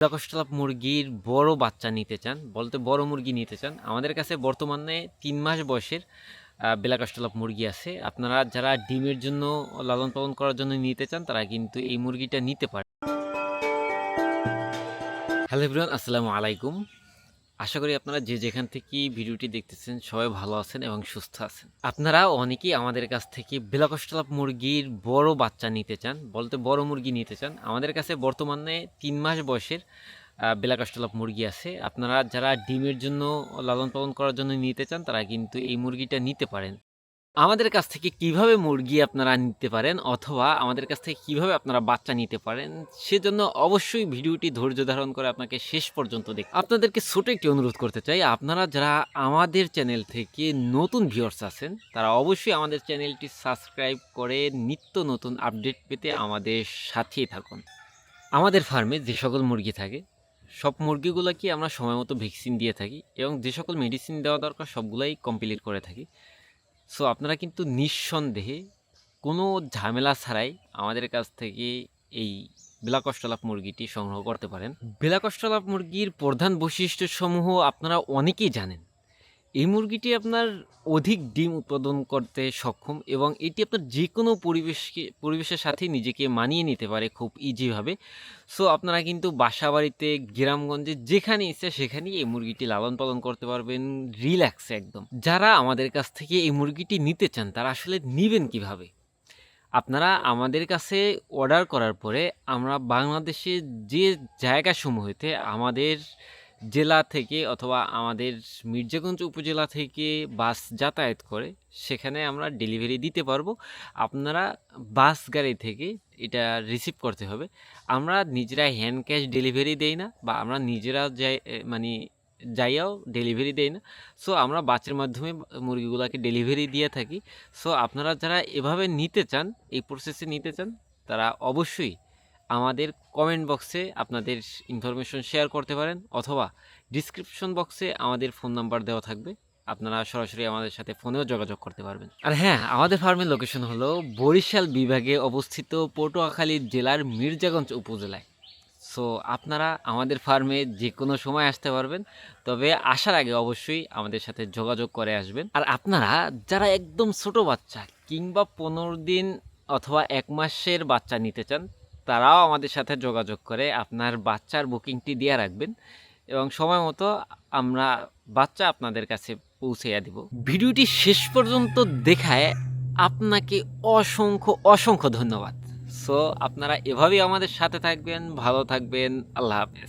Black মুরগির বড় বাচ্চা নিতে চান, বলতে বড় মুরগি নিতে চান, আমাদের কাছে বর্তমানে ৩ মাস বয়সের ব্ল্যাক মুরগি আছে। আপনারা যারা ডিমের জন্য লালন পালন করার জন্য নিতে চান তারা কিন্তু এই মুরগিটা নিতে পারেন। হ্যালো এভরিওয়ান, আসসালামু আলাইকুম। আশা করি আপনারা যে যেখান থেকে ভিডিওটি দেখতেছেন সবাই ভালো আছেন এবং সুস্থ আছেন। আপনারা অনেকেই আমাদের কাছ থেকে ব্ল্যাক মুরগির বড় বাচ্চা নিতে চান, বলতে বড় মুরগি নিতে চান, আমাদের কাছে বর্তমানে ৩ মাস বয়সের ব্ল্যাক মুরগি আছে। আপনারা যারা ডিমের জন্য লালন পালন করার জন্য নিতে চান তারা কিন্তু এই মুরগিটা নিতে পারেন। আমাদের কাছ থেকে কিভাবে মুরগি আপনারা নিতে পারেন অথবা আমাদের কাছ থেকে কিভাবে আপনারা বাচ্চা নিতে পারেন, সেজন্য অবশ্যই ভিডিওটি ধৈর্য ধারণ করে আপনাকে শেষ পর্যন্ত দেখতে। আপনাদেরকে ছোট একটি অনুরোধ করতে চাই, আপনারা যারা আমাদের চ্যানেল থেকে নতুন ভিউয়ার্স আছেন তারা অবশ্যই আমাদের চ্যানেলটি সাবস্ক্রাইব করে নিত্য নতুন আপডেট পেতে আমাদের সাথেই থাকুন। আমাদের ফার্মে যে সকল মুরগি থাকে সব মুরগিগুলোকে আমরা সময় মতো ভ্যাকসিন দিয়ে থাকি এবং যে সকল মেডিসিন দেওয়া দরকার সবগুলাই কমপ্লিট করে থাকি। সো আপনারা কিন্তু নিঃসন্দেহে কোনো ঝামেলা ছাড়াই আমাদের কাছ থেকে এই ব্ল্যাক মুরগিটি সংগ্রহ করতে পারেন। ব্ল্যাক মুরগির প্রধান বৈশিষ্ট্যসমূহ আপনারা অনেকেই জানেন। এই মুরগিটি আপনার অধিক ডিম উৎপাদন করতে সক্ষম এবং এটি আপনার যে কোনো পরিবেশের সাথে নিজেকে মানিয়ে নিতে পারে খুব ইজিভাবে। সো আপনারা কিন্তু বাসা বাড়িতে, গ্রামগঞ্জে যেখানে ইচ্ছে সেখানেই এই মুরগিটি লালন পালন করতে পারবেন রিল্যাক্সে একদম। যারা আমাদের কাছ থেকে এই মুরগিটি নিতে চান তারা আসলে নেবেন কিভাবে? আপনারা আমাদের কাছে অর্ডার করার পরে আমরা বাংলাদেশে যে জায়গাসমূহেতে আমাদের জেলা থেকে অথবা আমাদের মির্জাগঞ্জ উপজেলা থেকে বাস যাতায়াত করে সেখানে আমরা ডেলিভারি দিতে পারবো। আপনারা বাস গাড়ি থেকে এটা রিসিভ করতে হবে। আমরা নিজেরা হ্যান্ড ক্যাশ ডেলিভারি দেই না বা আমরা নিজেরা যাই মানে যাইয়াও ডেলিভারি দেই না। সো আমরা বাসের মাধ্যমে মুরগিগুলোকে ডেলিভারি দিয়ে থাকি। সো আপনারা যারা এভাবে নিতে চান, এই প্রসেসে নিতে চান, তারা অবশ্যই আমাদের কমেন্ট বক্সে আপনাদের ইনফরমেশন শেয়ার করতে পারেন অথবা ডিসক্রিপশন বক্সে আমাদের ফোন নাম্বার দেওয়া থাকবে। আপনারা সরাসরি আমাদের সাথে ফোনেও যোগাযোগ করতে পারবেন। আর হ্যাঁ, আমাদের ফার্মের লোকেশন হলো বরিশাল বিভাগে অবস্থিত পটুয়াখালী জেলার মির্জাগঞ্জ উপজেলায়। সো আপনারা আমাদের ফার্মে যে কোনো সময় আসতে পারবেন, তবে আসার আগে অবশ্যই আমাদের সাথে যোগাযোগ করে আসবেন। আর আপনারা যারা একদম ছোট বাচ্চা কিংবা 15 দিন অথবা 1 মাসের বাচ্চা নিতে চান তারাও আমাদের সাথে যোগাযোগ করে আপনার বাচ্চার বুকিংটি দিয়ে রাখবেন এবং সময় মতো আমরা বাচ্চা আপনাদের কাছে পৌঁছাইয়া দিব। ভিডিওটি শেষ পর্যন্ত দেখায় আপনাকে অসংখ্য অসংখ্য ধন্যবাদ। সো আপনারা এভাবেই আমাদের সাথে থাকবেন, ভালো থাকবেন। আল্লাহ হাফেজ।